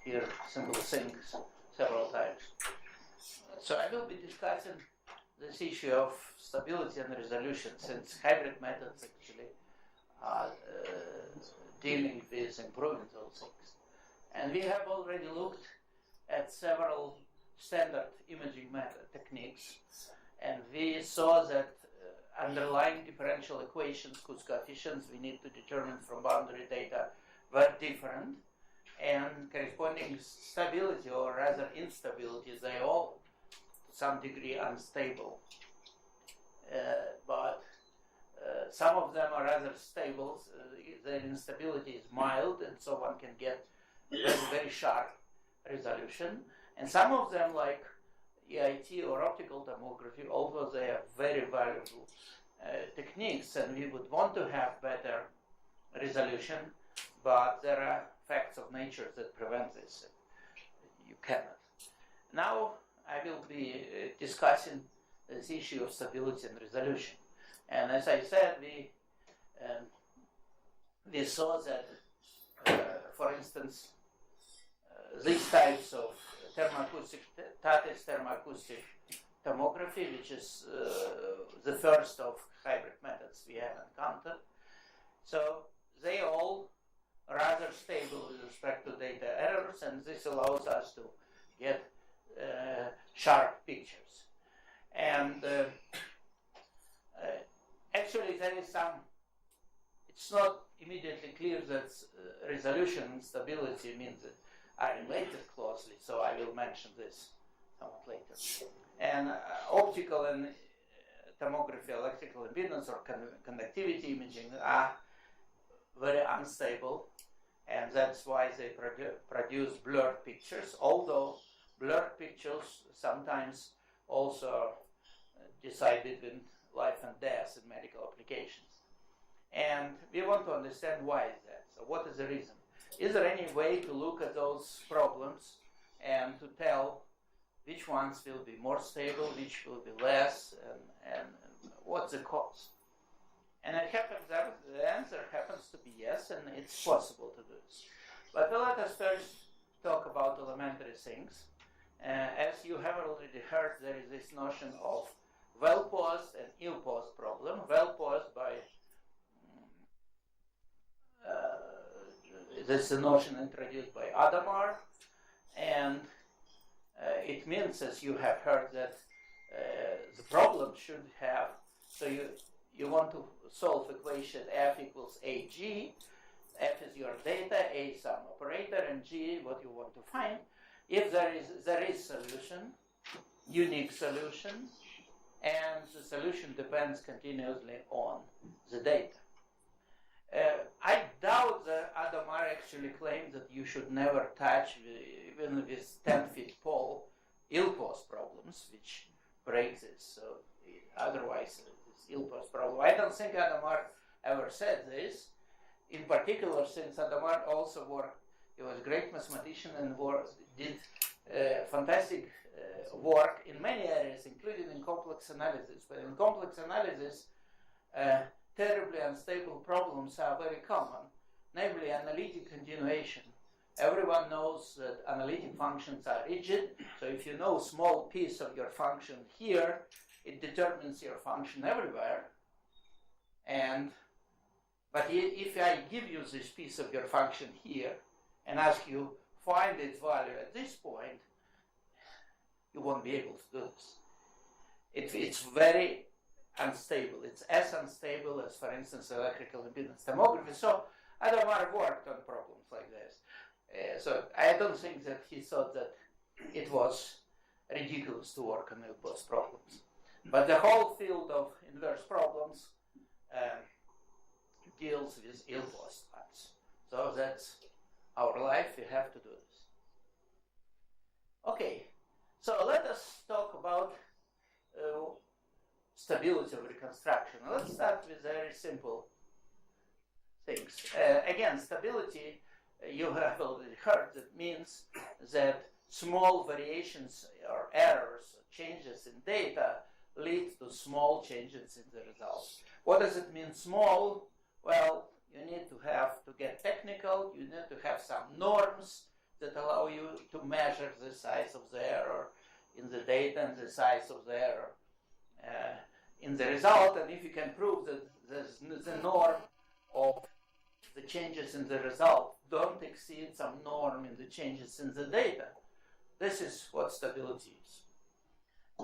here simple things several times. So I will be discussing this issue of stability and resolution, since hybrid methods actually are dealing with improving those things. And we have already looked at several standard imaging method techniques, and we saw that underlying differential equations whose coefficients we need to determine from boundary data were different, and corresponding stability, or rather instability, they all to some degree unstable. But some of them are rather stable, their instability is mild, and so one can get very, very sharp resolution. And some of them, like EIT or optical tomography, although they are very valuable techniques, and we would want to have better resolution, but there are facts of nature that prevent this. You cannot. Now I will be discussing this issue of stability and resolution. And as I said, we saw that, for instance, these types of thermoacoustic, Tatis thermoacoustic tomography, which is the first of hybrid methods we have encountered. So they all rather stable with respect to data errors, and this allows us to get sharp pictures. And actually there is some, it's not immediately clear that resolution and stability means that are related closely, so I will mention this somewhat later. And optical and tomography, electrical impedance or conductivity imaging are very unstable, and that's why they produce blurred pictures, although blurred pictures sometimes also decide between life and death in medical applications. And we want to understand why is that. So what is the reason? Is there any way to look at those problems and to tell which ones will be more stable, which will be less, and what's the cause? And it happens that the answer happens to be yes, and it's possible to do this. But let us first talk about elementary things. As you have already heard, there is this notion of well-posed and ill-posed problem. Well-posed by this is a notion introduced by Adamar, and it means, as you have heard, that the problem should have, so you want to solve equation f equals ag, f is your data, a some operator, and g what you want to find. If there is solution, unique solution, and the solution depends continuously on the data. I doubt that Adamar actually claimed that you should never touch, even with 10 feet pole, ill-posed problems, which break this. So otherwise, this ill-posed problem. I don't think Adamar ever said this. In particular, since Adamar also worked, he was a great mathematician and did fantastic work in many areas, including in complex analysis. But in complex analysis, terribly unstable problems are very common, namely analytic continuation. Everyone knows that analytic functions are rigid, so if you know a small piece of your function here, it determines your function everywhere. But if I give you this piece of your function here and ask you find its value at this point, you won't be able to do this. It's very unstable. It's as unstable as, for instance, electrical impedance tomography. So Adamar worked on problems like this. So I don't think that he thought that it was ridiculous to work on ill-posed problems. But the whole field of inverse problems deals with ill-posed ones. So that's our life. We have to do this. Okay, so let us talk about stability of reconstruction. Let's start with very simple things. Again, stability, you have already heard, that means that small variations or errors, changes in data, lead to small changes in the results. What does it mean, small? Well, you need to get technical, you need to have some norms that allow you to measure the size of the error in the data and the size of the error in the result. And if you can prove that the norm of the changes in the result don't exceed some norm in the changes in the data, this is what stability is.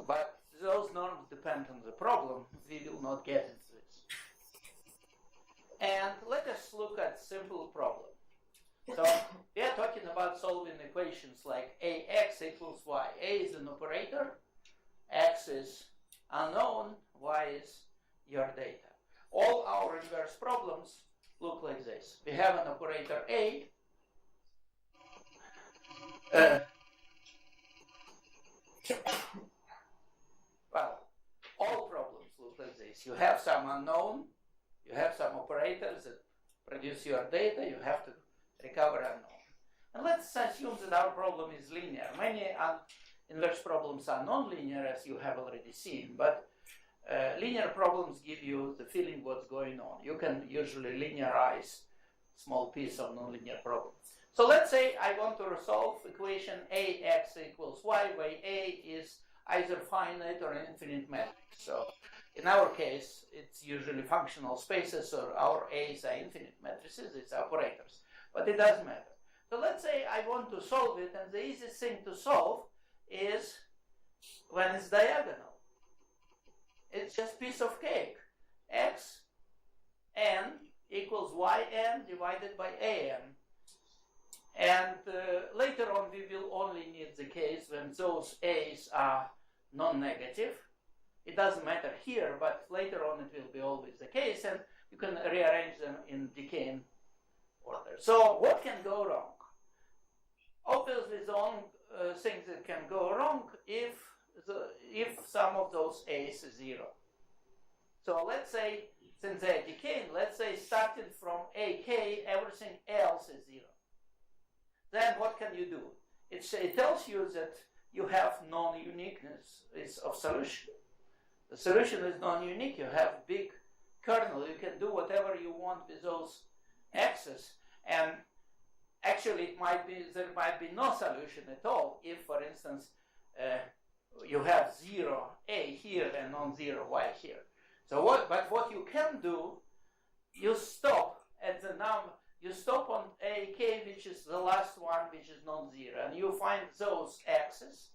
But those norms depend on the problem. We will not get into this. And let us look at simple problem. So we are talking about solving equations like ax equals y. A is an operator, x is unknown, y is your data. All our inverse problems look like this. We have an operator A. Well, all problems look like this. You have some unknown, you have some operators that produce your data, you have to recover unknown. And let's assume that our problem is linear. Many inverse problems are non-linear, as you have already seen, but linear problems give you the feeling what's going on. You can usually linearize small piece of nonlinear problem. So let's say I want to resolve equation ax equals y, where A is either finite or an infinite matrix. So in our case, it's usually functional spaces, or our A's are infinite matrices, it's operators. But it doesn't matter. So let's say I want to solve it, and the easiest thing to solve is when it's diagonal. It's just piece of cake. X n equals yn divided by an. And later on we will only need the case when those a's are non-negative. It doesn't matter here, but later on it will be always the case, and you can rearrange them in decaying order. So what can go wrong? Obviously the only thing that can go wrong if some of those a's is 0. So let's say, since they're decaying, let's say starting from ak, everything else is 0. Then what can you do? It tells you that you have non-uniqueness of solution. The solution is non-unique. You have big kernel. You can do whatever you want with those x's. And actually, there might be no solution at all if, for instance, you have 0 a here and non-zero y here. So but what you can do, you stop at the number. You stop on ak, which is the last one, which is non-zero, and you find those x's,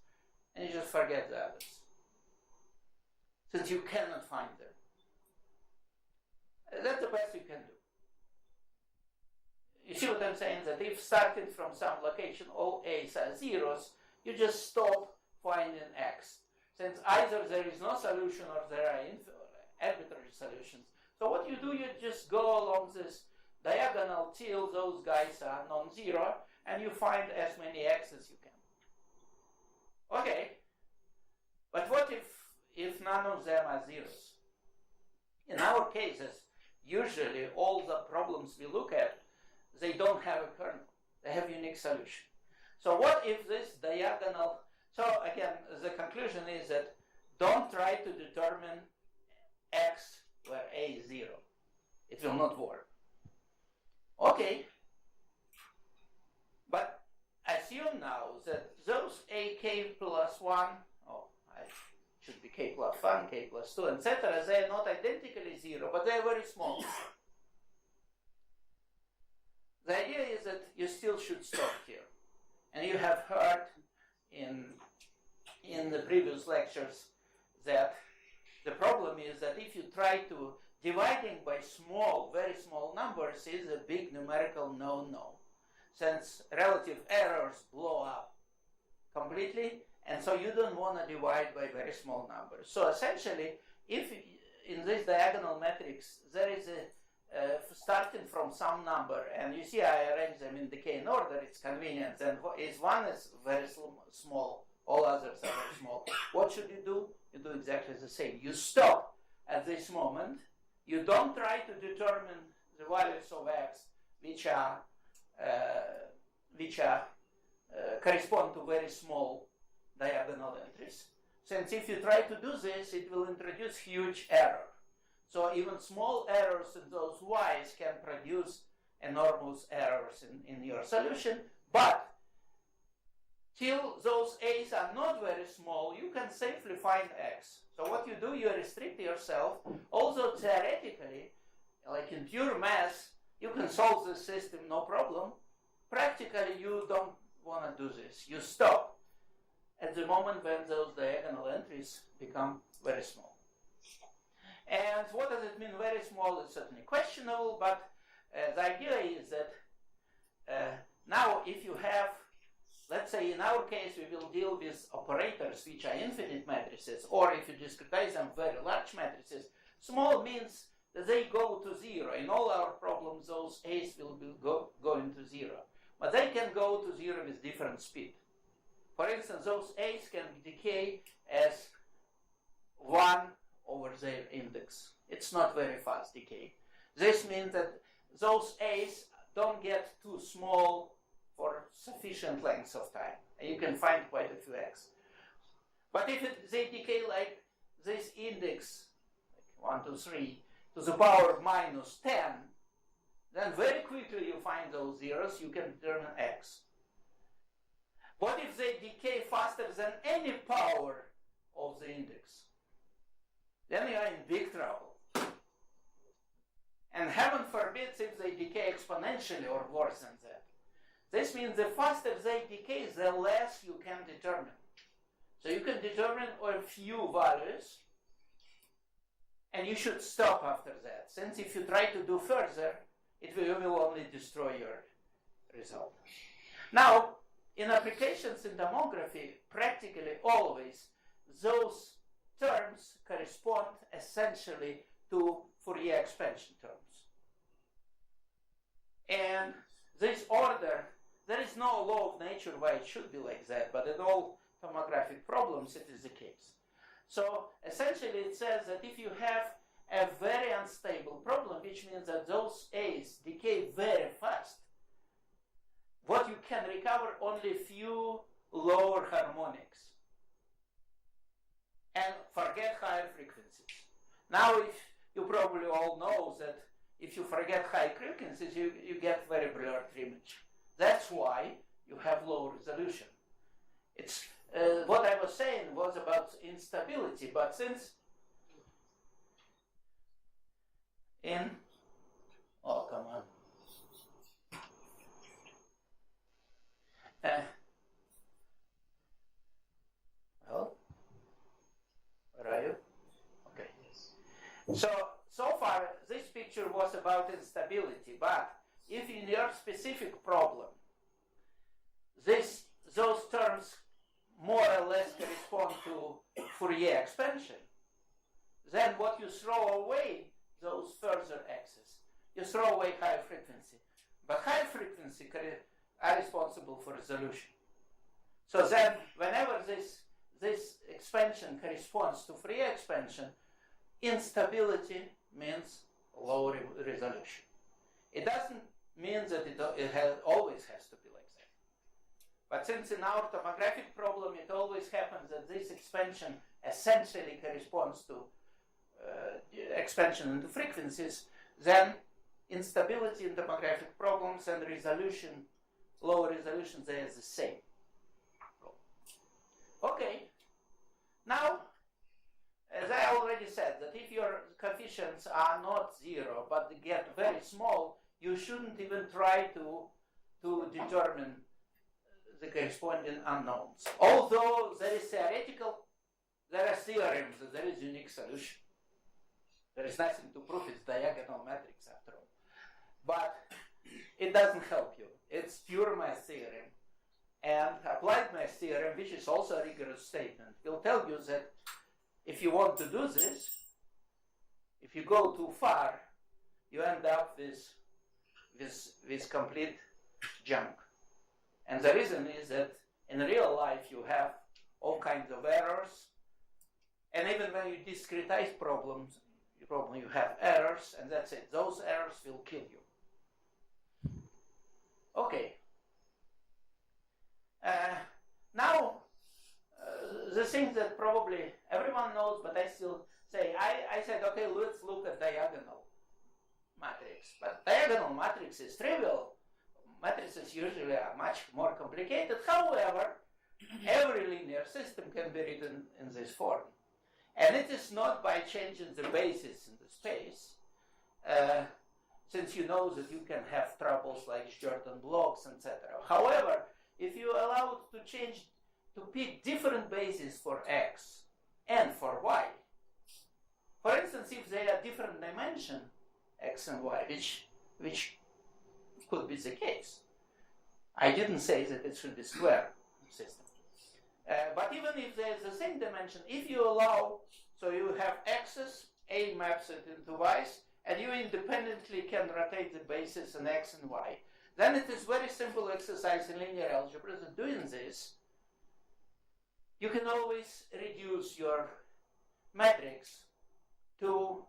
and you just forget the others, since you cannot find them. That's the best you can do. You see what I'm saying? That if starting from some location all a's are zeros, you just stop finding x, since either there is no solution or there are arbitrary solutions. So what you do, you just go along this diagonal till those guys are non-zero, and you find as many x's as you can. Okay, but what if none of them are zeros? In our cases, usually all the problems we look at, they don't have a kernel. They have unique solution. So what if this diagonal, so again, the conclusion is that don't try to determine x where a is 0. It will not work. Okay, but assume now that those ak plus 1, I should be k plus 1, k plus 2, etc., they are not identically 0, but they are very small. The idea is that you still should stop here. And you have heard in the previous lectures that the problem is that if you try to dividing by small, very small numbers is a big numerical no-no, since relative errors blow up completely, and so you don't want to divide by very small numbers. So essentially, if in this diagonal matrix there is a starting from some number, and you see I arrange them in decaying order, it's convenient, and if one is very small, all others are very small, what should you do? You do exactly the same. You stop at this moment. You don't try to determine the values of x which correspond to very small diagonal entries. Since if you try to do this, it will introduce huge error. So even small errors in those y's can produce enormous errors in your solution. But till those A's are not very small, you can safely find X. So what you do, you restrict yourself, although theoretically, like in pure math, you can solve the system no problem. Practically, you don't want to do this. You stop at the moment when those diagonal entries become very small. And what does it mean very small? It's certainly questionable, but the idea is that now if you have, let's say in our case, we will deal with operators which are infinite matrices, or if you discretize them, very large matrices. Small means that they go to zero. In all our problems, those A's will be going to zero. But they can go to zero with different speed. For instance, those A's can decay as 1 over their index. It's not very fast decay. This means that those A's don't get too small for sufficient length of time. And you can find quite a few X. But if they decay like this index, like 1, 2, 3, to the power of minus 10, then very quickly you find those zeros, you can determine X. What if they decay faster than any power of the index? Then you are in big trouble. And heaven forbids if they decay exponentially or worse than that. This means the faster they decay, the less you can determine. So you can determine a few values, and you should stop after that, since if you try to do further, you will only destroy your result. Now, in applications in tomography, practically always, those terms correspond essentially to Fourier expansion terms. And this order, there is no law of nature why it should be like that, but in all tomographic problems it is the case. So essentially it says that if you have a very unstable problem, which means that those A's decay very fast, what you can recover only few lower harmonics and forget higher frequencies. Now, if you probably all know that if you forget high frequencies, you get very blurred image. That's why you have low resolution. It's what I was saying was about instability, but since oh, come on. Well, where are you? Okay. So far, this picture was about instability, but if in your specific problem, those terms more or less correspond to Fourier expansion, then what you throw away, those further X's, you throw away high frequency. But high frequency are responsible for resolution. So then, whenever this expansion corresponds to Fourier expansion, instability means low resolution. It doesn't mean that it always has to be like that. But since in our tomographic problem it always happens that this expansion essentially corresponds to expansion into frequencies, then instability in tomographic problems and resolution, lower resolution, they are the same. Okay. Now, as I already said, that if your coefficients are not zero but they get very small, you shouldn't even try to determine the corresponding unknowns. Although there is theoretical, there are theorems that there is unique solution. There is nothing to prove, it's diagonal matrix after all. But it doesn't help you. It's pure math theorem. And applied math theorem, which is also a rigorous statement, will tell you that if you want to do this, if you go too far, you end up with complete junk. And the reason is that in real life you have all kinds of errors, and even when you discretize problems, you have errors, and that's it. Those errors will kill you. Okay. Now, the thing that probably everyone knows, but I still say, I said, okay, let's look at diagonal matrix. But diagonal matrix is trivial. Matrices usually are much more complicated. However, system can be written in this form. And it is not by changing the basis in the space, since you know that you can have troubles like Jordan blocks, etc. However, if you allow it to change, to pick different bases for x and for y, for instance, if they are different dimension, x and y, which could be the case. I didn't say that it should be square system. But even if there is the same dimension, if you allow, so you have x's, A maps it into y's, and you independently can rotate the bases in x and y, then it is very simple exercise in linear algebra that doing this, you can always reduce your matrix to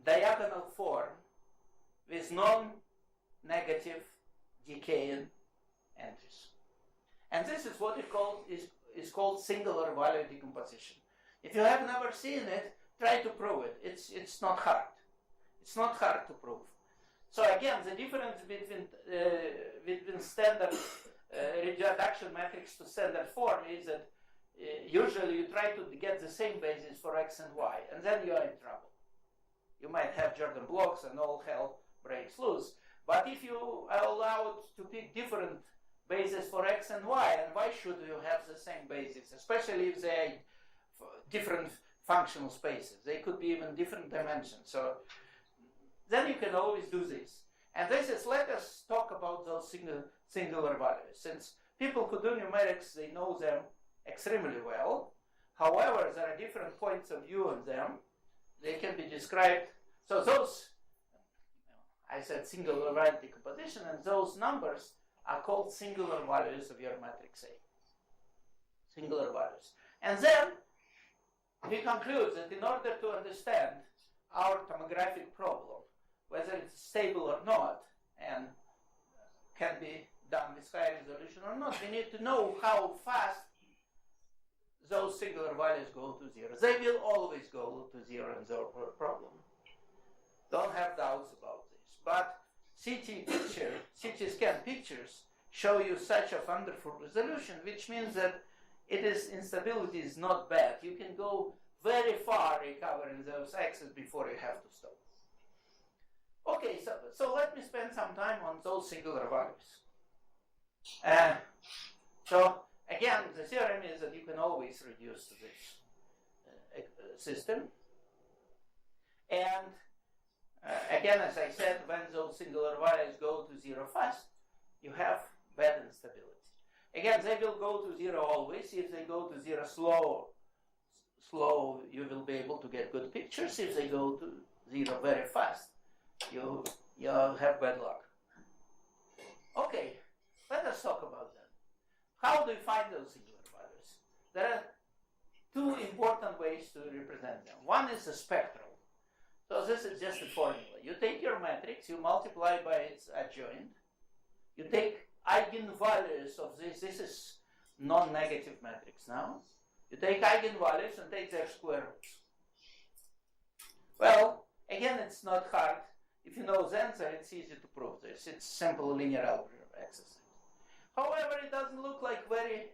diagonal form with non-negative decaying entries. And this is what is called singular value decomposition. If you have never seen it, try to prove it. It's not hard. It's not hard to prove. So again, the difference between standard reduction matrix to standard form is that usually you try to get the same basis for x and y, and then you are in trouble. You might have Jordan blocks and all hell breaks loose. But if you allow it to pick different basis for x and y, and why should you have the same basis, especially if they are different functional spaces? They could be even different dimensions. So then you can always do this. And this is, let us talk about those singular values. Since people who do numerics, they know them extremely well. However, there are different points of view on them. They can be described. So those, I said singular value decomposition, and those numbers are called singular values of your matrix A. Singular values. And then we conclude that in order to understand our tomographic problem, whether it's stable or not, and can be done with high resolution or not, we need to know how fast those singular values go to zero. They will always go to zero in their problem. Don't have doubts about this. But CT scan pictures show you such a wonderful resolution, which means that instability is not bad. You can go very far recovering those axes before you have to stop. Okay, so let me spend some time on those singular values. So again, the theorem is that you can always reduce to this system. And again, as I said, when those singular values go to zero fast, you have bad instability. Again, they will go to zero always. If they go to zero slow, you will be able to get good pictures. If they go to zero very fast, you have bad luck. Okay, let us talk about them. How do you find those singular values? There are two important ways to represent them. One is the spectral. So this is just a formula. You take your matrix, you multiply by its adjoint. You take eigenvalues of this. This is non-negative matrix now. You take eigenvalues and take their square roots. Well, again, it's not hard. If you know the answer, it's easy to prove this. It's simple linear algebra exercise. However, it doesn't look like very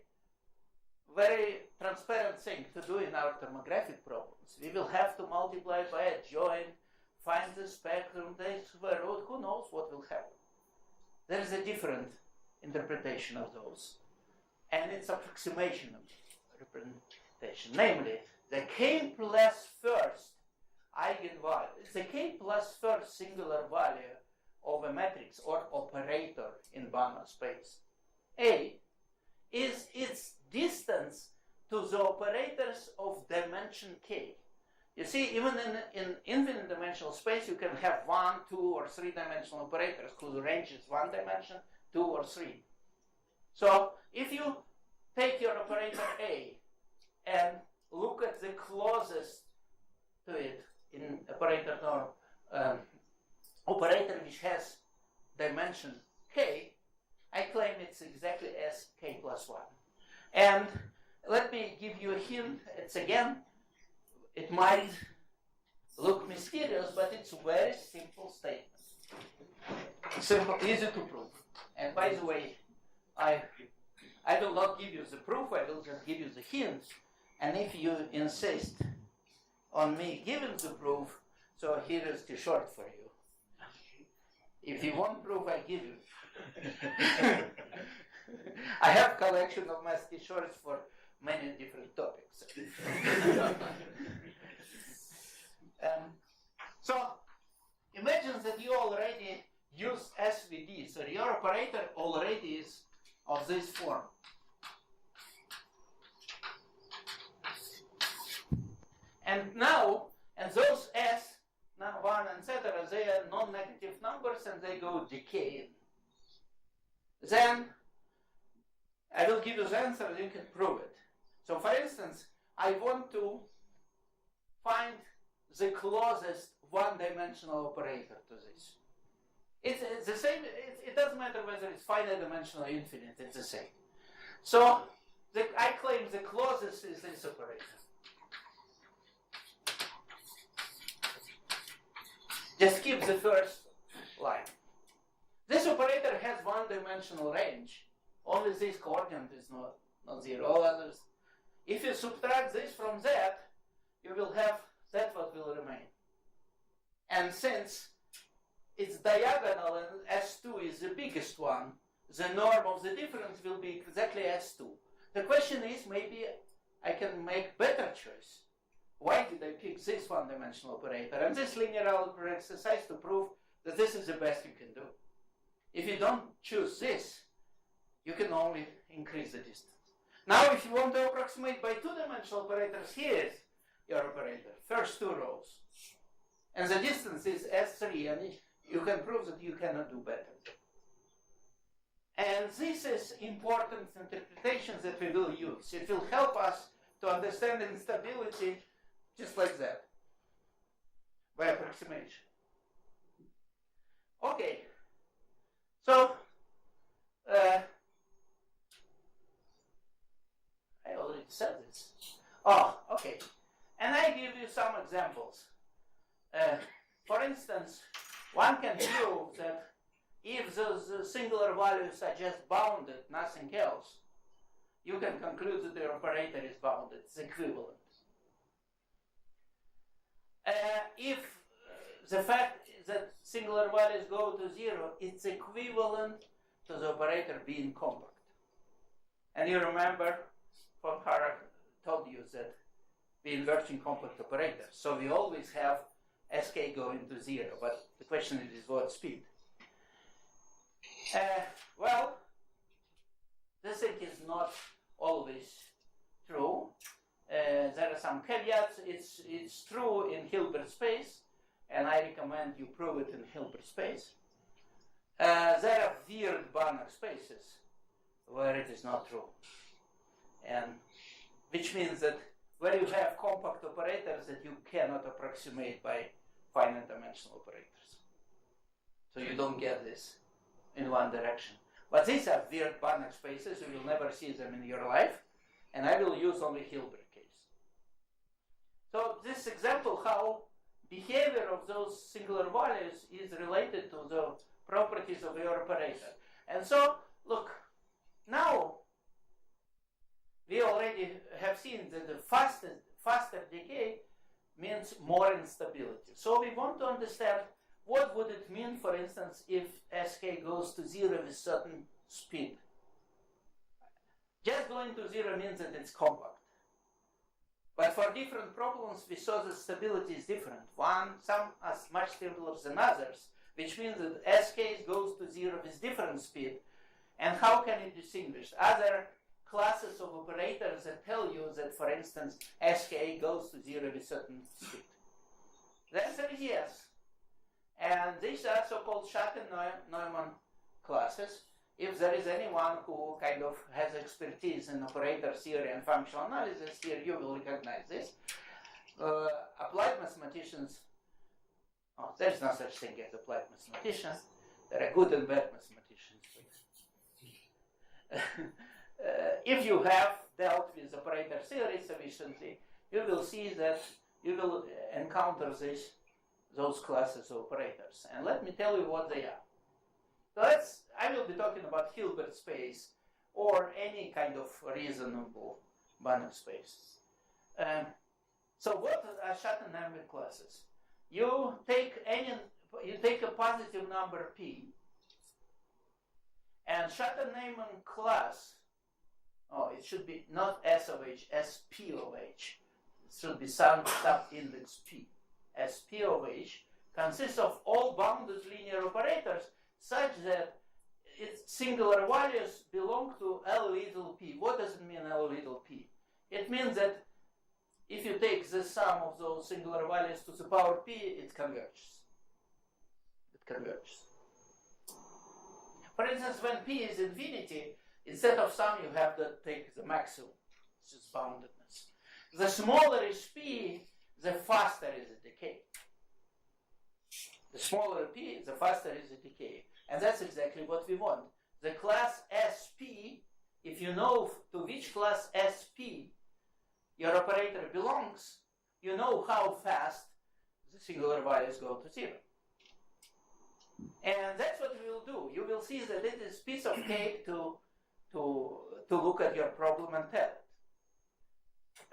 transparent thing to do in our tomographic problems. We will have to multiply by adjoint, find the spectrum, take square root, who knows what will happen. There is a different interpretation of those. And it's approximation of representation. Namely, the k plus first eigenvalue, the k plus first singular value of a matrix or operator in Banach space A is its distance to the operators of dimension k. You see, even in infinite dimensional space, you can have 1, 2, or 3 dimensional operators whose range is 1 dimension, 2, or 3. So if you take your operator A and look at the closest to it in operator which has dimension k, I claim it's exactly as k plus 1. And let me give you a hint. It's again, it might look mysterious, but it's a very simple statement. Simple, easy to prove. And by the way, I will not give you the proof, I will just give you the hint. And if you insist on me giving the proof, so here is the short for you. If you want proof, I give you. I have collection of my t-shirts for many different topics. So imagine that you already use SVD, so your operator already is of this form. And now, and those S, 1, etc., they are non-negative numbers and they go decaying. Then I will give you the answer and you can prove it. So for instance, I want to find the closest one-dimensional operator to this. It's the same, it doesn't matter whether it's finite dimensional or infinite, it's the same. So I claim the closest is this operator. Just keep the first line. This operator has one-dimensional range. Only this coordinate is not zero. All others. If you subtract this from that, you will have that what will remain. And since it's diagonal and S2 is the biggest one, the norm of the difference will be exactly S2. The question is, maybe I can make better choice. Why did I pick this one-dimensional operator? And this linear algebra exercise to prove that this is the best you can do. If you don't choose this, you can only increase the distance. Now, if you want to approximate by two-dimensional operators, here is your operator, first two rows. And the distance is S3, and you can prove that you cannot do better. And this is important interpretation that we will use. It will help us to understand instability just like that, by approximation. Okay, so I already said this. Oh, okay. And I give you some examples. For instance, one can prove that if those singular values are just bounded, nothing else, you can conclude that the operator is bounded, it's equivalent. If the fact that singular values go to zero, it's equivalent to the operator being compact. And you remember, von Harrer told you that we inverting compact operators. So we always have Sk going to zero, but the question is what speed? Well, this thing is not always true. There are some caveats. It's true in Hilbert space, and I recommend you prove it in Hilbert space. There are weird Banach spaces where it is not true, and which means that where you have compact operators that you cannot approximate by finite dimensional operators. So you don't get this in one direction. But these are weird Banach spaces. You will never see them in your life, and I will use only Hilbert case. So this example how behavior of those singular values is related to the properties of your operator. And so, look, now we already have seen that the faster decay means more instability. So we want to understand what would it mean, for instance, if Sk goes to zero with certain speed. Just going to zero means that it's compact. But for different problems, we saw that stability is different. Some are much stabler than others, which means that Sk goes to zero with different speed. And how can you distinguish? Other classes of operators that tell you that, for instance, Sk goes to zero with certain speed. The answer is yes. And these are so-called Schatten-Neumann classes. If there is anyone who kind of has expertise in operator theory and functional analysis here, you will recognize this. Applied mathematicians, there's no such thing as applied mathematicians. There are good and bad mathematicians. If you have dealt with operator theory sufficiently, you will see that you will encounter those classes of operators. And let me tell you what they are. So I will be talking about Hilbert space or any kind of reasonable Banach space. So what are Schatten-Emmett classes? You take a positive number p, and Schatten-Emmett class. Oh, it should be not S of H, SP of H. It should be some sub-index P. SP of H consists of all bounded linear operators such that its singular values belong to L little p. What does it mean, L little p? It means that if you take the sum of those singular values to the power p, it converges. It converges. For instance, when p is infinity, instead of sum, you have to take the maximum, which is boundedness. The smaller is p, the faster is the decay. The smaller p, the faster is the decay. And that's exactly what we want. The class SP, if you know to which class SP your operator belongs, you know how fast the singular values go to zero. And that's what we will do. You will see that it is a piece of cake to look at your problem and tell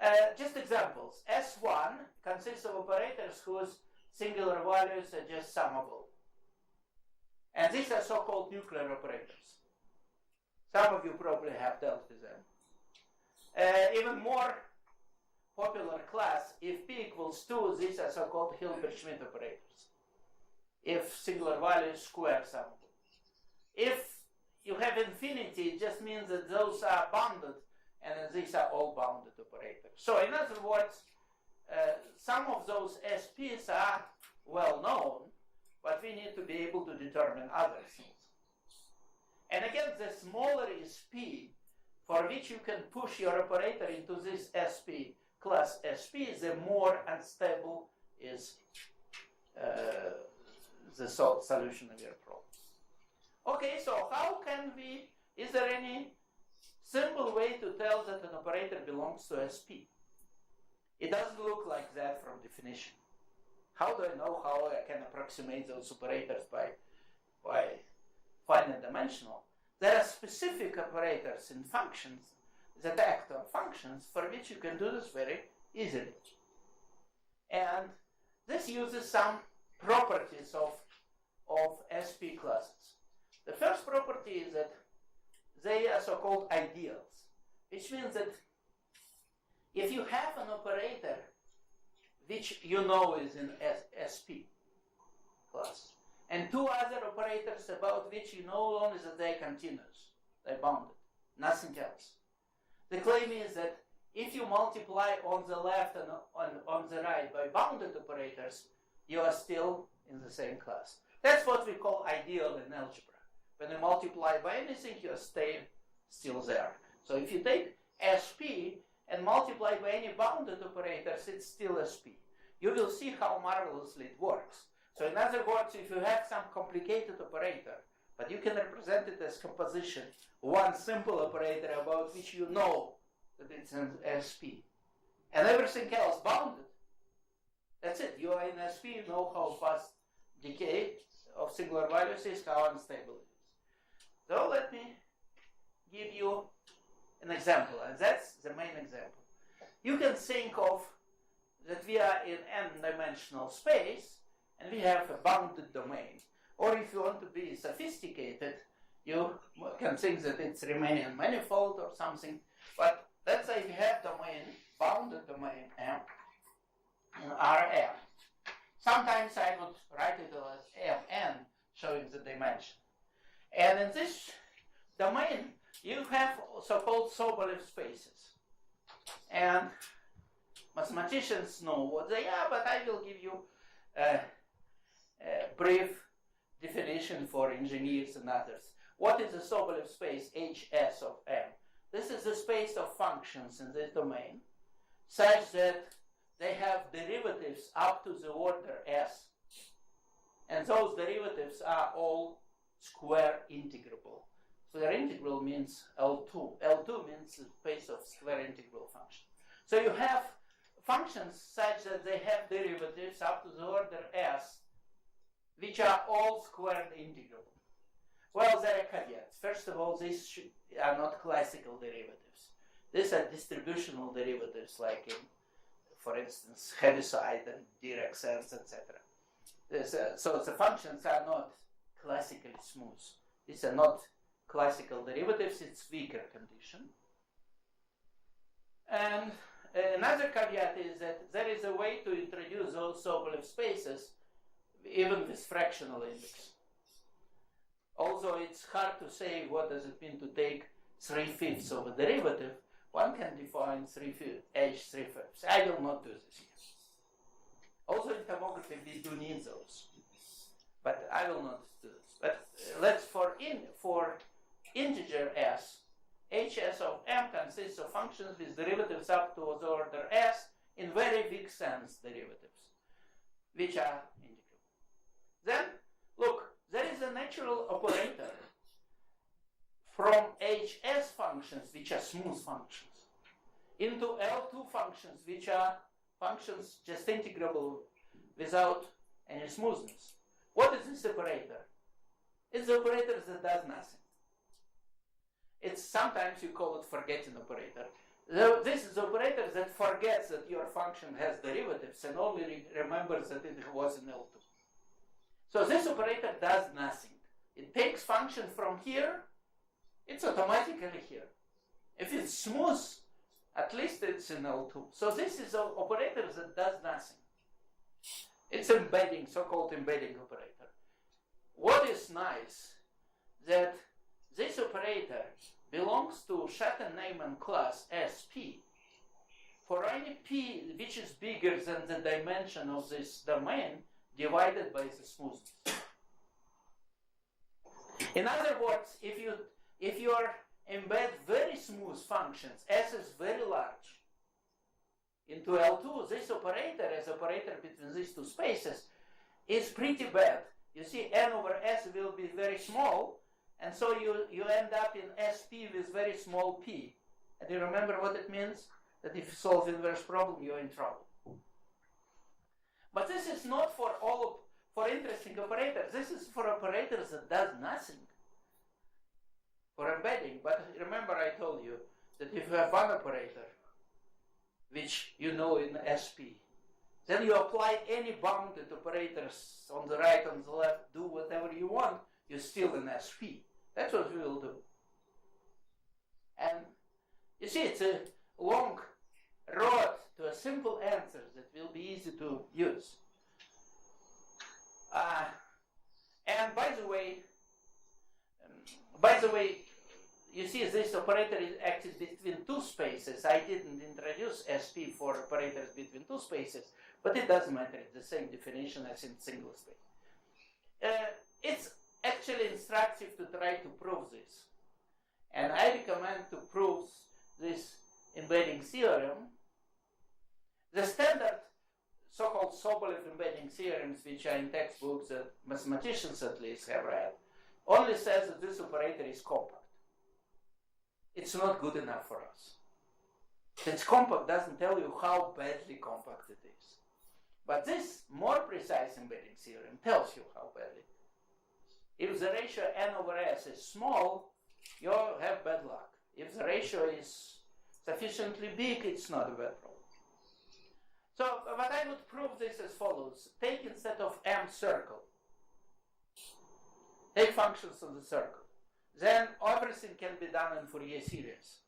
it. Just examples. S1 consists of operators whose singular values are just summable. And these are so-called nuclear operators. Some of you probably have dealt with them. Even more popular class, if p equals 2, these are so-called Hilbert-Schmidt operators. If singular value is square summable. If you have infinity, it just means that those are bounded, and these are all bounded operators. So in other words, some of those SPs are well known, but we need to be able to determine other things. And again, the smaller is p, for which you can push your operator into this SP, class SP, the more unstable is the solution of your problem. Okay, so how can we, is there any simple way to tell that an operator belongs to SP? It doesn't look like that from definition. How do I know how I can approximate those operators by finite dimensional? There are specific operators in functions that act on functions for which you can do this very easily. And this uses some properties of SP classes. The first property is that they are so-called ideals, which means that if you have an operator which you know is in SP class, and two other operators about which you know only that they're continuous, they're bounded, nothing else. The claim is that if you multiply on the left and on the right by bounded operators, you are still in the same class. That's what we call ideal in algebra. When you multiply by anything, you stay still there. So if you take SP and multiply by any bounded operators, it's still SP. You will see how marvelously it works. So in other words, if you have some complicated operator, but you can represent it as composition, one simple operator about which you know that it's in SP, and everything else bounded, that's it. You are in SP, you know how fast decay of singular values is, how unstable it is. So let me give you an example, and that's the main example. You can think of that we are in n-dimensional space, and we have a bounded domain. Or if you want to be sophisticated, you can think that it's Riemannian manifold or something. But let's say we have domain, bounded domain M, in Rm. Sometimes I would write it as Mn, showing the dimension. And in this domain, you have so-called Sobolev spaces. And mathematicians know what they are, but I will give you a brief definition for engineers and others. What is a Sobolev space Hs of M? This is the space of functions in this domain, such that they have derivatives up to the order s, and those derivatives are all square integrable. Square integral means L2. L2 means the space of square integral function. So you have functions such that they have derivatives up to the order s, which are all squared integrable. Well, there are caveats. First of all, these are not classical derivatives. These are distributional derivatives, like for instance, Heaviside and direct sense, etc. So the functions are not classically smooth. These are not classical derivatives, it's weaker condition. And another caveat is that there is a way to introduce those Sobolev spaces even with fractional index. Although it's hard to say what does it mean to take 3/5 of a derivative, one can define H 3/5. I will not do this here. Also in tomography we do need those, but I will not do this. But let's for integer s, hs of m consists of functions with derivatives up to the order s in very weak sense derivatives, which are integrable. Then look, there is a natural operator from hs functions, which are smooth functions, into L2 functions, which are functions just integrable without any smoothness. What is this operator? It's the operator that does nothing. It's sometimes you call it forgetting operator. This is the operator that forgets that your function has derivatives and only remembers that it was in L2. So this operator does nothing. It takes function from here, it's automatically here. If it's smooth, at least it's in L2. So this is an operator that does nothing. It's embedding, so-called embedding operator. What is nice, that this operator belongs to Schatten-Neyman class SP. For any p which is bigger than the dimension of this domain divided by the smoothness. In other words, if you embed very smooth functions, S is very large, into L2, this operator as operator between these two spaces is pretty bad. You see, n over S will be very small, and so you end up in SP with very small p. And you remember what it means? That if you solve inverse problem, you're in trouble. But this is not for interesting operators. This is for operators that does nothing. For embedding. But remember I told you that if you have one operator, which you know in SP, then you apply any bounded operators on the right, on the left, do whatever you want, you're still in SP. That's what we will do. And you see, it's a long road to a simple answer that will be easy to use. And by the way, you see this operator is active between two spaces. I didn't introduce SP for operators between two spaces, but it doesn't matter. It's the same definition as in single space. It's actually instructive to try to prove this. And I recommend to prove this embedding theorem. The standard so-called Sobolev embedding theorems, which are in textbooks that mathematicians at least have read, only says that this operator is compact. It's not good enough for us. Since compact doesn't tell you how badly compact it is. But this more precise embedding theorem tells you how badly. If the ratio n over s is small, you have bad luck. If the ratio is sufficiently big, it's not a bad problem. So, but I would prove this as follows. Take instead of m circle, take functions of the circle. Then everything can be done in Fourier series.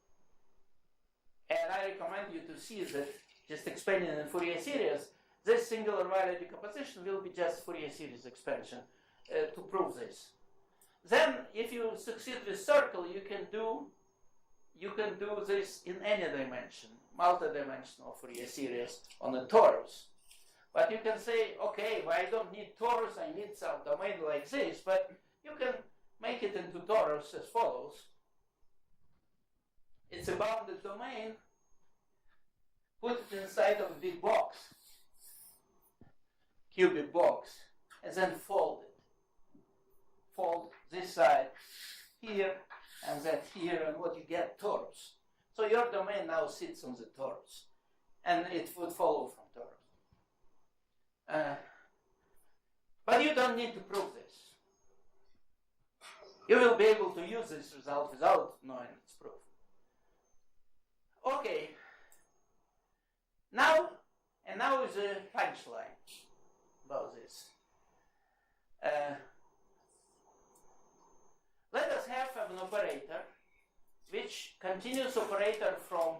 And I recommend you to see that just expanding in Fourier series, this singular value decomposition will be just Fourier series expansion to prove this. Then, if you succeed with circle, you can do this in any dimension, multi-dimensional Fourier series on a torus. But you can say, okay, well, I don't need torus, I need some domain like this, but you can make it into torus as follows. It's a bounded domain, put it inside of a big box, cubic box, and then fold it. Fold this side here and that here, and what you get, torus. So your domain now sits on the torus, and it would follow from torus. But you don't need to prove this. You will be able to use this result without knowing its proof. Okay. Now, is the punchline about this. Let us have an operator which continuous operator from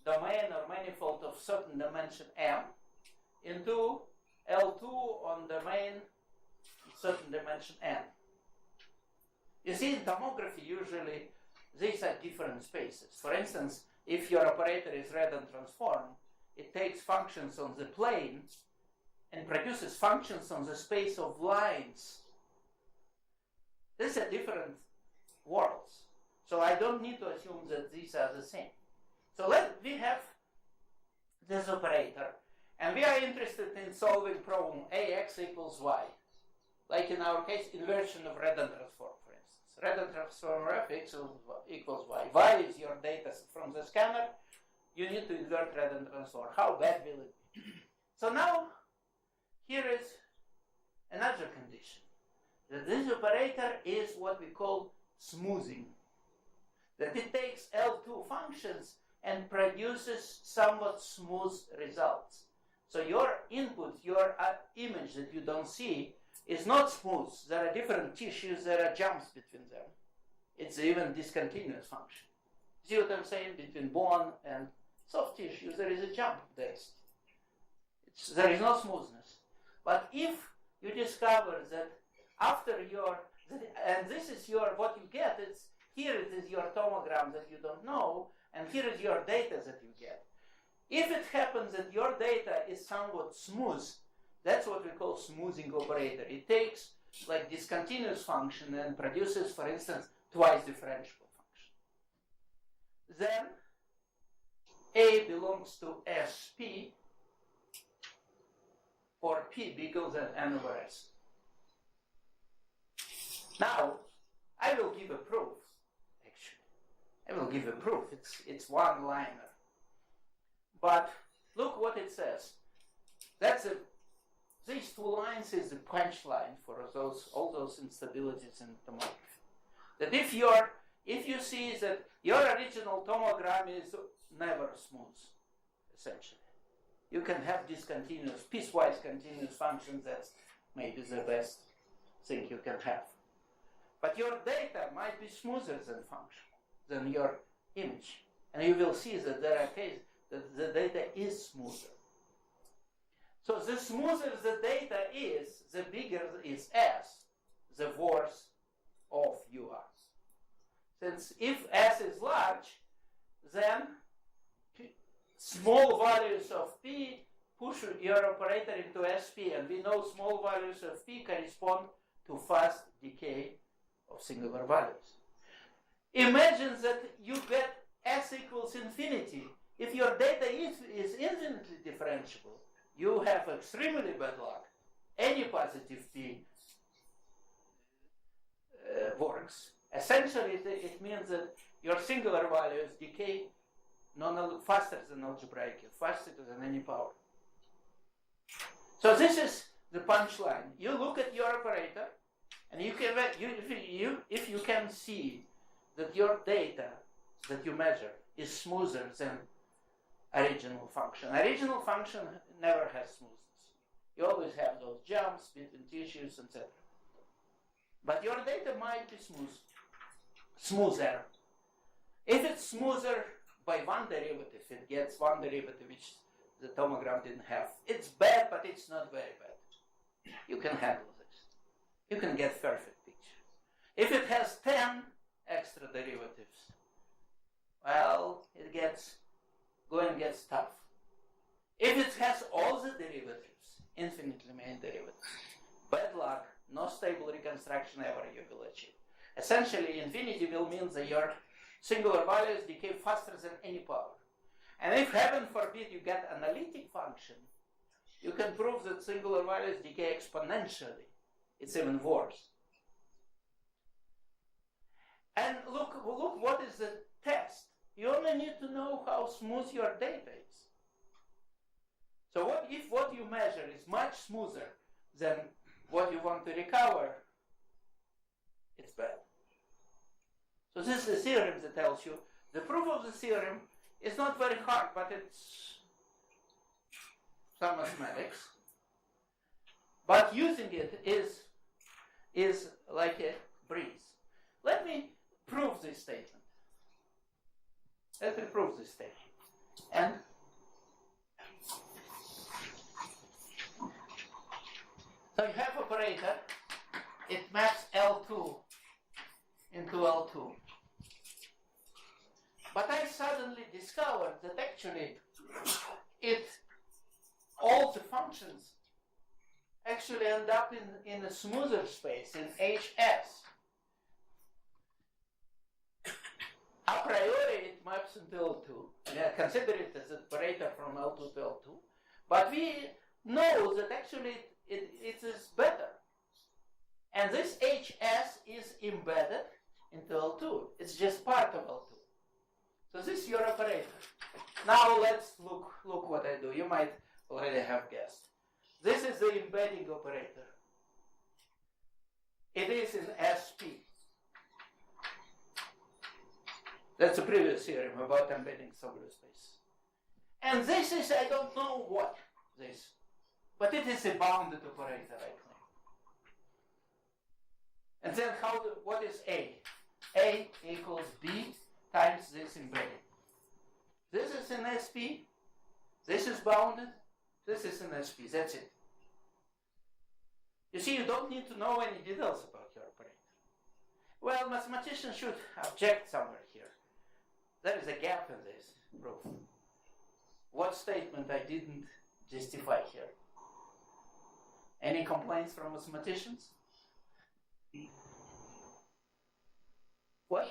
domain or manifold of certain dimension M into L2 on domain certain dimension N. You see, in tomography, usually these are different spaces. For instance, if your operator is Redon transform, it takes functions on the plane and produces functions on the space of lines. These are different worlds. So I don't need to assume that these are the same. So we have this operator, and we are interested in solving problem AX equals Y. Like in our case, inversion of Redon transform, for instance. Redon transform F equals Y. Y is your data from the scanner. You need to invert Redon transform. How bad will it be? So now, here is another condition. That this operator is what we call smoothing. That it takes L2 functions and produces somewhat smooth results. So your input, your image that you don't see, is not smooth. There are different tissues, there are jumps between them. It's even discontinuous function. See what I'm saying? Between bone and soft tissues, there is a jump there. There is no smoothness. But if you discover that after and this is what you get, here it is your tomogram that you don't know, and here is your data that you get. If it happens that your data is somewhat smooth, that's what we call smoothing operator. It takes like discontinuous function and produces, for instance, twice differential function. Then A belongs to SP for P bigger than N over S. Now, I will give a proof, actually. I will give a proof. It's one-liner. But look what it says. These two lines is the punchline for all those instabilities in tomography. That if you see that your original tomogram is never smooth, essentially. You can have discontinuous, piecewise continuous functions. That's maybe the best thing you can have. But your data might be smoother than your image. And you will see that there are cases that the data is smoother. So the smoother the data is, the bigger is S, the worse off you are. Since if S is large, then small values of P push your operator into SP, and we know small values of P correspond to fast decay of singular values. Imagine that you get S equals infinity. If your data is infinitely differentiable, you have extremely bad luck. Any positive P works. Essentially, it means that your singular values decay faster than algebraic, faster than any power. So this is the punchline. You look at your operator, and if you can see that your data that you measure is smoother than original function. Original function never has smoothness. You always have those jumps between tissues, etc. But your data might be smoother. If it's smoother by one derivative, it gets one derivative which the tomogram didn't have. It's bad, but it's not very bad. You can handle this. You can get perfect picture. If it has 10 extra derivatives, well, going gets tough. If it has all the derivatives, infinitely many derivatives, bad luck, no stable reconstruction ever you will achieve. Essentially, infinity will mean that your singular values decay faster than any power. And if heaven forbid you get analytic function, you can prove that singular values decay exponentially. It's even worse. And look what is the test. You only need to know how smooth your data is. So what you measure is much smoother than what you want to recover, it's bad. So this is the theorem that tells you. The proof of the theorem is not very hard, but some mathematics, but using it is like a breeze. Let me prove this statement. And so you have operator, it maps L2 into L2. But I suddenly discovered that actually all the functions actually end up in a smoother space, in HS. A priori it maps into L2. And I consider it as an operator from L2 to L2. But we know that actually it is better. And this HS is embedded into L2. It's just part of L2. So this is your operator. Now let's look what I do. You might already have guessed. This is the embedding operator. It is in SP. That's a previous theorem about embedding solid space. And this is, I don't know what this, but it is a bounded operator, I claim. And then what is A? A equals B times this embedding. This is in SP, this is bounded, this is in SP, that's it. You see, you don't need to know any details about your operator. Well, mathematicians should object somewhere here. There is a gap in this proof. What statement I didn't justify here? Any complaints from mathematicians? What?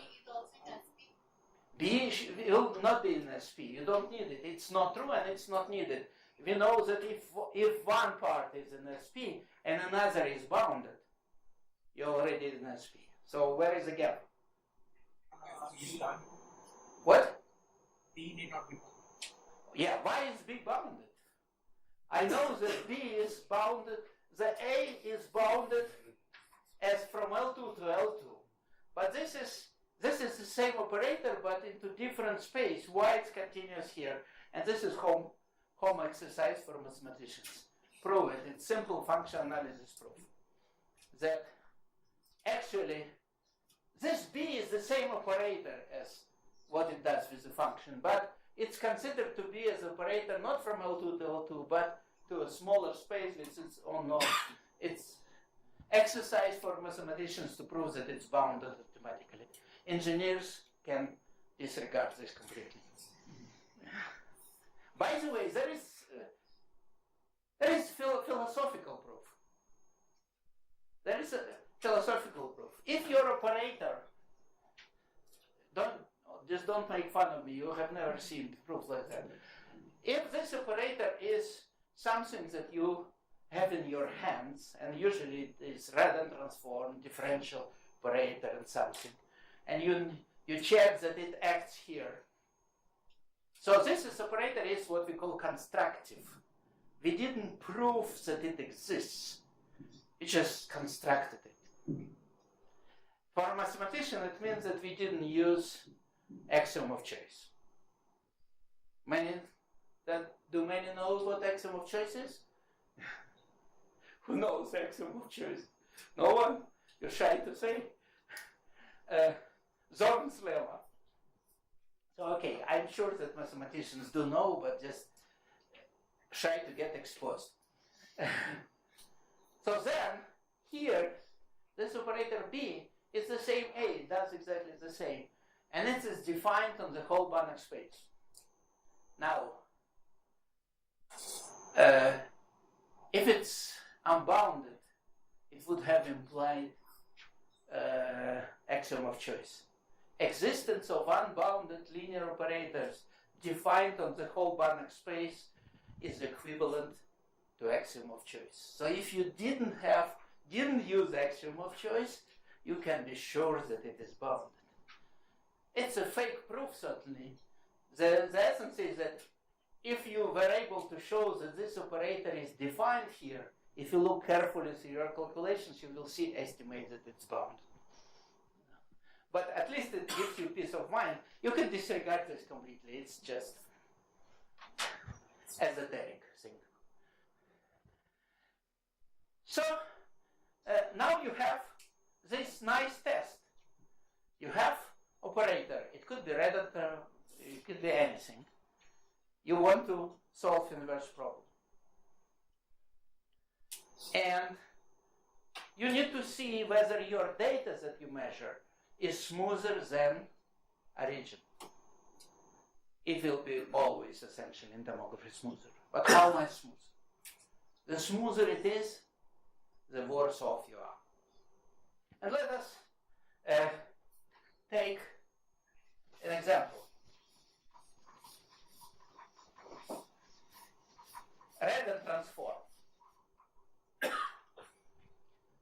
B will not be in SP. You don't need it. It's not true and it's not needed. We know that if one part is in SP and another is bounded, you're already in SP. So where is the gap? What? B need not be bounded. Yeah, why is B bounded? I know that B is bounded, the A is bounded as from L2 to L2. But this is the same operator but into different space. Why it's continuous here? And this is home exercise for mathematicians. Prove it. It's simple function analysis proof. That actually this B is the same operator as what it does with the function, but it's considered to be as operator not from L2 to L2, but to a smaller space with its own node. It's exercise for mathematicians to prove that it's bounded automatically. Engineers can disregard this completely. By the way, there is philosophical proof. There is a philosophical proof. If your operator, don't make fun of me, you have never seen proof like that. If this operator is something that you have in your hands, and usually it is random transform, differential operator and something, and you check that it acts here. So this operator is what we call constructive. We didn't prove that it exists. We just constructed it. For a mathematician, it means that we didn't use axiom of choice. Do many know what axiom of choice is? Who knows axiom of choice? No one? You're shy to say? Zorn's lemma. So okay, I'm sure that mathematicians do know, but just shy to get exposed. So then, here, this operator B is the same A, it does exactly the same. And it is defined on the whole Banach space. Now, if it's unbounded, it would have implied axiom of choice. Existence of unbounded linear operators defined on the whole Banach space is equivalent to axiom of choice. So if you didn't use axiom of choice, you can be sure that it is bounded. It's a fake proof, certainly. The essence is that if you were able to show that this operator is defined here, if you look carefully through your calculations, you will estimate that it's bounded. But at least it gives you peace of mind. You can disregard this completely. It's just esoteric thing. So now you have this nice test. You have operator. It could be redundant, it could be anything. You want to solve inverse problem. And you need to see whether your data that you measure is smoother than original. It will be always essentially in tomography smoother. But how much smoother? The smoother it is, the worse off you are. And let us take an example. Random transform.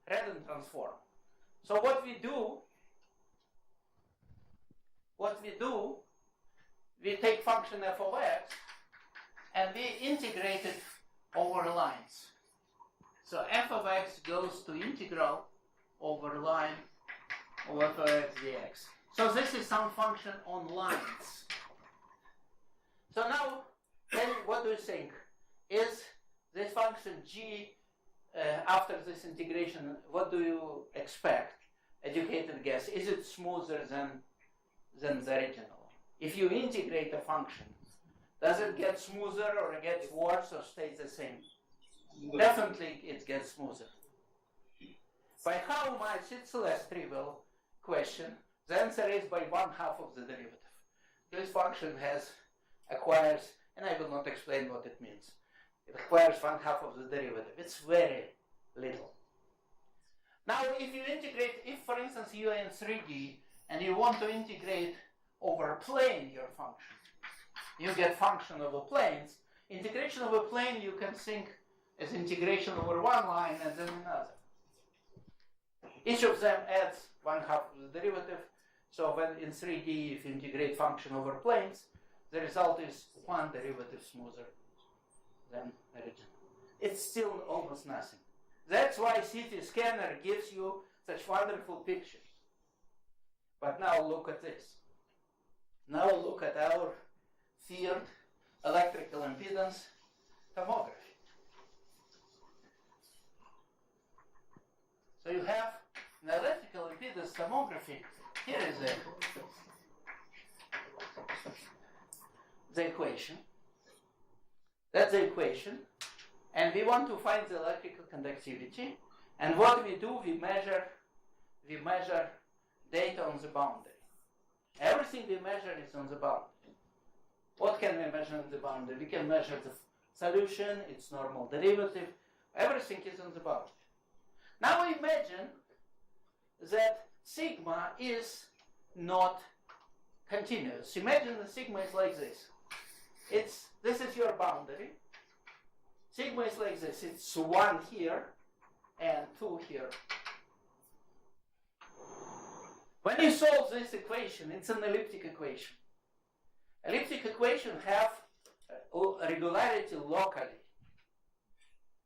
Random transform. So what we do, we take function f of x and we integrate it over lines. So f of x goes to integral over line of f of x dx. So this is some function on lines. So now, then what do you think? Is this function g, after this integration, what do you expect? Educated guess. Is it smoother than the original? If you integrate a function, does it get smoother or it gets worse or stays the same? Definitely it gets smoother. By how much? It's a less trivial question. The answer is by 1/2 of the derivative. This function acquires, and I will not explain what it means. It acquires 1/2 of the derivative. It's very little. Now, if you integrate, if for instance you are in 3D and you want to integrate over a plane your function, you get function over planes. Integration over plane you can think as integration over one line and then another. Each of them adds 1/2 of the derivative. So when in 3D, if you integrate function over planes, the result is one derivative smoother than original. It's still almost nothing. That's why CT scanner gives you such wonderful pictures. But now look at this. Now look at our third electrical impedance tomography. So you have an electrical impedance tomography. Here is the equation. That's the equation. And we want to find the electrical conductivity. And what we do, we measure data on the boundary. Everything we measure is on the boundary. What can we measure on the boundary? We can measure the solution, its normal derivative. Everything is on the boundary. Now imagine that sigma is not continuous. Imagine the sigma is like this. This is your boundary. Sigma is like this. It's 1 here and 2 here. When you solve this equation, it's an elliptic equation. Elliptic equations have regularity locally,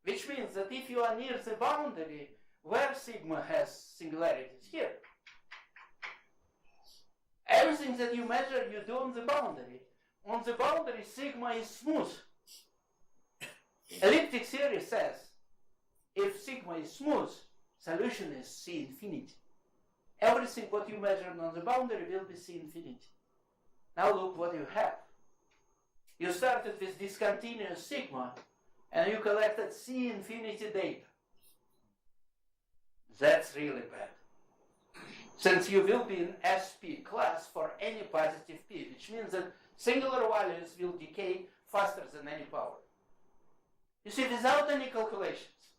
which means that if you are near the boundary, where sigma has singularities here. Everything that you measure, you do on the boundary. On the boundary, sigma is smooth. Elliptic theory says, if sigma is smooth, solution is C infinity. Everything what you measured on the boundary will be C infinity. Now look what you have. You started with discontinuous sigma, and you collected C infinity data. That's really bad. Since you will be in SP class for any positive P, which means that singular values will decay faster than any power. You see, without any calculations.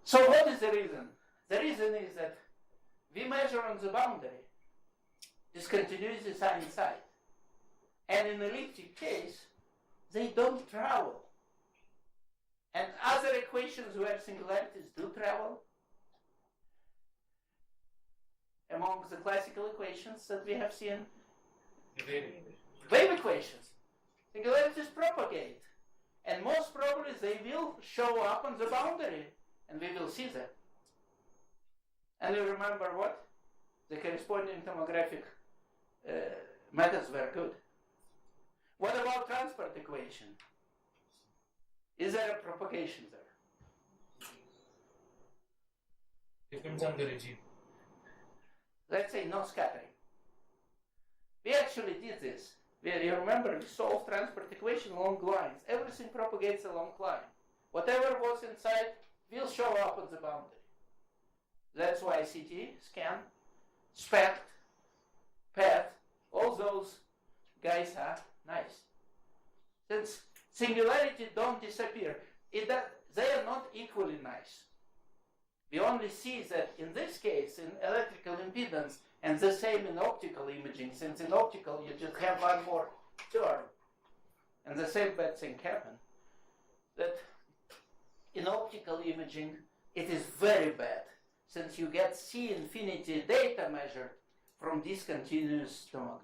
So what is the reason? The reason is that we measure on the boundary discontinuity sign inside. And in elliptic case, they don't travel. And other equations where singularities do travel, among the classical equations that we have seen, wave equations, singularities propagate. And most probably they will show up on the boundary, and we will see that. And you remember what? The corresponding tomographic methods were good. What about transport equation? Is there a propagation there? Depends on the regime. Let's say no scattering. We actually did this. You remember, we solved transport equation along lines. Everything propagates along line. Whatever was inside will show up on the boundary. That's why CT, scan, SPECT, PET, all those guys are nice. Since singularity don't disappear, they are not equally nice. We only see that in this case, in electrical impedance, and the same in optical imaging, since in optical you just have one more term, and the same bad thing happens, that in optical imaging it is very bad, since you get C infinity data measured from discontinuous tomogram.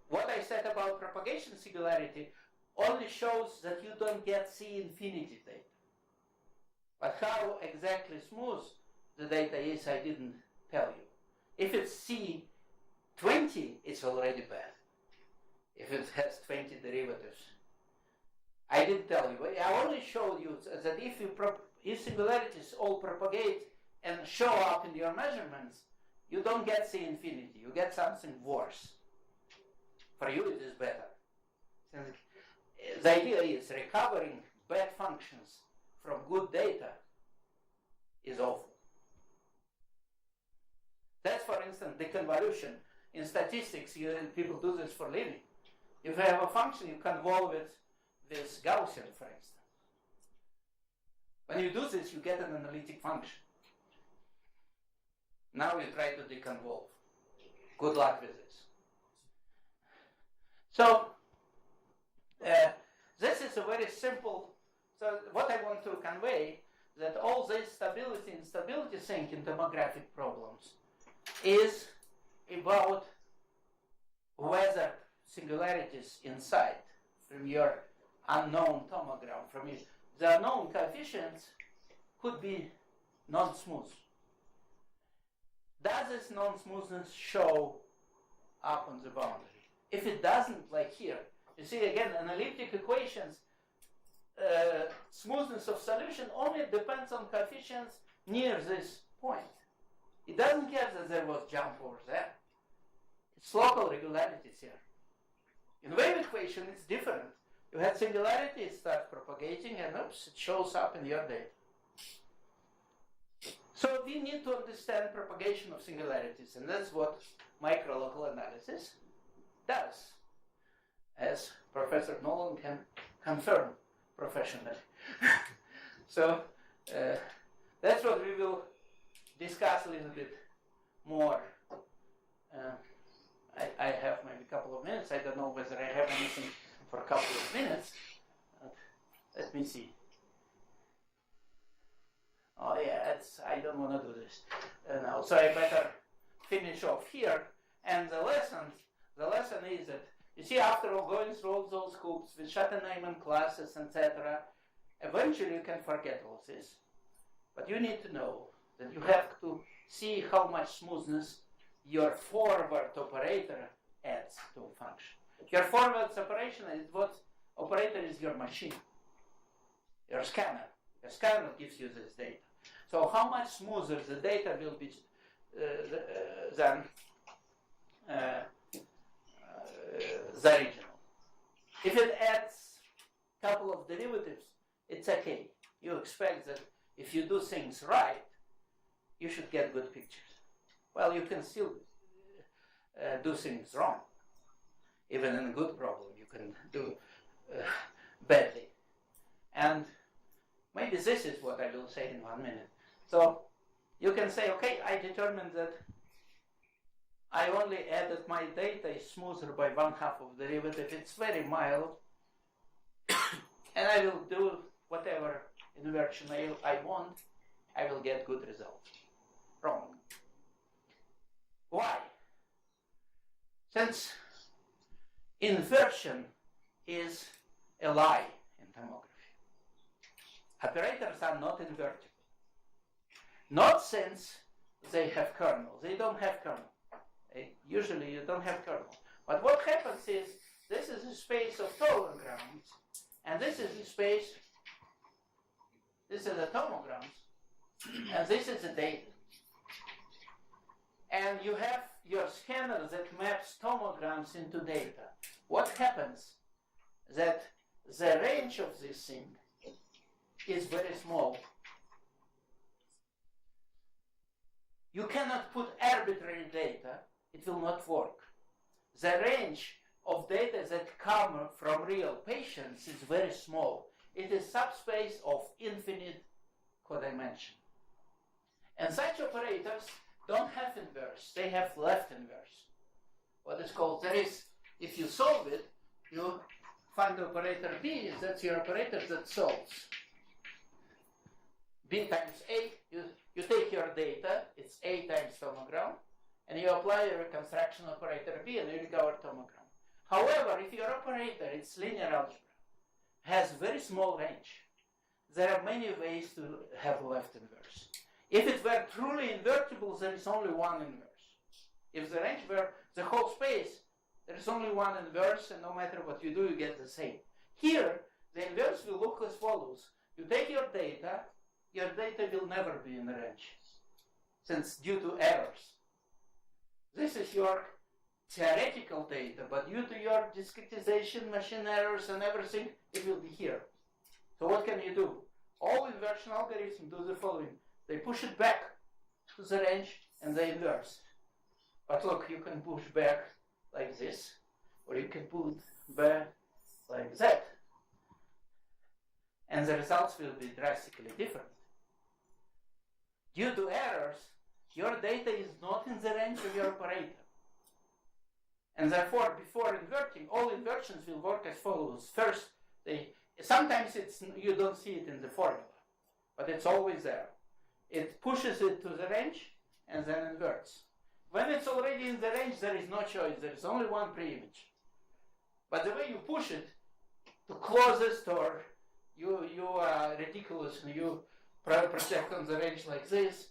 What I said about propagation singularity only shows that you don't get C infinity data. But how exactly smooth the data is, I didn't tell you. If it's C20, it's already bad. If it has 20 derivatives. I didn't tell you. I only showed you that if singularities all propagate and show up in your measurements, you don't get C infinity. You get something worse. For you, it is better. The idea is recovering bad functions from good data is awful. That's, for instance, deconvolution. In statistics, people do this for living. If you have a function, you convolve it with Gaussian, for instance. When you do this, you get an analytic function. Now you try to deconvolve. Good luck with this. So, this is a very simple. So what I want to convey, that all this stability and stability thing in tomographic problems is about whether singularities inside from your unknown tomogram, from the unknown coefficients could be non-smooth. Does this non-smoothness show up on the boundary? If it doesn't, like here, you see again, analytic equations, smoothness of solution only depends on coefficients near this point. It doesn't care that there was jump over there. It's local regularities here. In wave equation, it's different. You had singularity, it starts propagating, and oops, it shows up in your data. So we need to understand propagation of singularities, and that's what microlocal analysis does, as Professor Nolan can confirm professionally. So that's what we will discuss a little bit more. I have maybe a couple of minutes. I don't know whether I have anything for a couple of minutes. Let me see. Oh yeah, I don't want to do this now. So I better finish off here. And the lesson is that, you see, after all going through all those hoops with Schatten-Neyman classes, etc., eventually you can forget all this. But you need to know that you have to see how much smoothness your forward operator adds to a function. Your forward operation is what operator is your machine, your scanner. Your scanner gives you this data. So how much smoother the data will be than the original. If it adds a couple of derivatives, it's okay. You expect that if you do things right, you should get good pictures. Well, you can still do things wrong. Even in a good problem, you can do badly. And maybe this is what I will say in 1 minute. So you can say, okay, I determined that I only added my data is smoother by 1/2 of the derivative. It's very mild. And I will do whatever inversion I want. I will get good results. Wrong. Why? Since inversion is a lie in tomography. Operators are not invertible. Not since they have kernel. They don't have kernel. Usually you don't have kernel. But what happens is, this is a space of tomograms, and this is the space, this is the tomograms, And this is the data. And you have your scanner that maps tomograms into data. What happens? That the range of this thing is very small. You cannot put arbitrary data, it will not work. The range of data that come from real patients is very small. It is subspace of infinite codimension. And such operators don't have inverse, they have left inverse. What is called, there is, if you solve it, you find operator B, that's your operator that solves. B times A, you take your data, it's A times tomogram, and you apply a reconstruction operator B and you recover tomogram. However, if your operator, it's linear algebra, has very small range, there are many ways to have left inverse. If it were truly invertible, there is only one inverse. If the range were the whole space, there is only one inverse, and no matter what you do, you get the same. Here, the inverse will look as follows. You take your data will never be in the range, since due to errors. This is your theoretical data, but due to your discretization, machine errors, and everything, it will be here. So what can you do? All inversion algorithms do the following. They push it back to the range, and they inverse. But look, you can push back like this, or you can put back like that. And the results will be drastically different. Due to errors, your data is not in the range of your operator. And therefore, before inverting, all inversions will work as follows. First, sometimes you don't see it in the formula, but it's always there. It pushes it to the range and then inverts. When it's already in the range, there is no choice. There is only one pre-image. But the way you push it to closest, or you are ridiculous and you project on the range like this,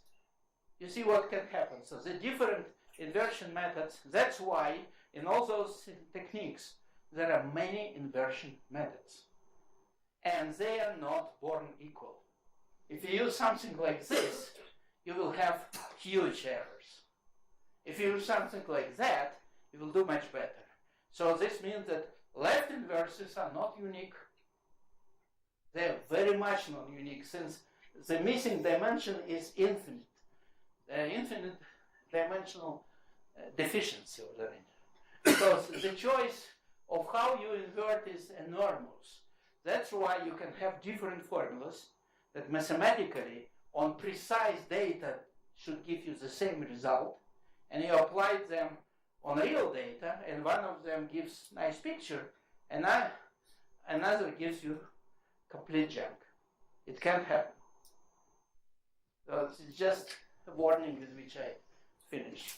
you see what can happen. So the different inversion methods, that's why in all those techniques there are many inversion methods. And they are not born equal. If you use something like this, you will have huge errors. If you use something like that, you will do much better. So this means that left inverses are not unique. They are very much non-unique, since the missing dimension is infinite. The infinite dimensional deficiency of the range. Because the choice of how you invert is enormous. That's why you can have different formulas that mathematically on precise data should give you the same result, and you apply them on real data, and one of them gives nice picture, and another gives you complete junk. It can't happen. So it's just a warning with which I finish.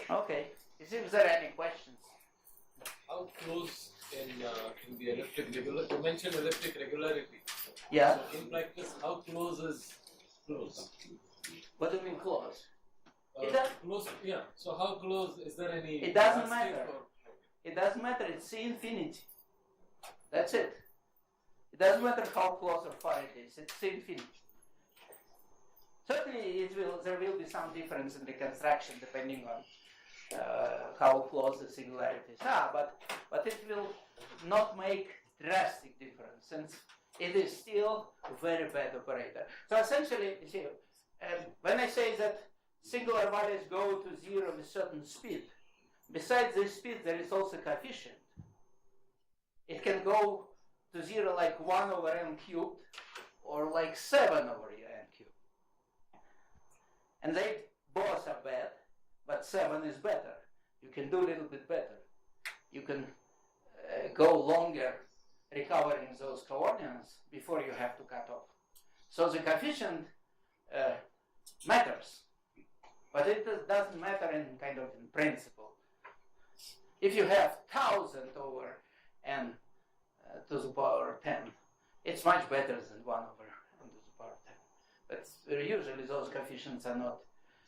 Okay, if there are any questions. How close in the elliptic regularity? You mentioned elliptic regularity. Yeah. So in practice, how close is close? What do you mean close? Close, yeah. So how close, is there any... It doesn't matter. It doesn't matter, it's C infinity. That's it. It doesn't matter how close or far it is, it's C infinity. Certainly there will be some difference in reconstruction depending on how close the singularities are, but it will not make drastic difference, since it is still a very bad operator. So essentially, you see, when I say that singular values go to zero with certain speed, besides this speed there is also coefficient. It can go to zero like 1 over n cubed, or like 7 over n cubed. And they both are bad, but 7 is better. You can do a little bit better. You can go longer recovering those coordinates before you have to cut off. So the coefficient matters, but it doesn't matter in principle. If you have 1000 over n to the power 10, it's much better than 1 over n to the power 10. But usually those coefficients are not.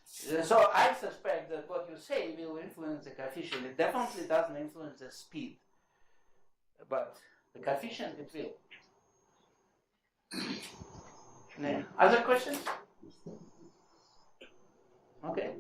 So I suspect that what you say will influence the coefficient. It definitely doesn't influence the speed, but the coefficient it will. Other questions? Okay.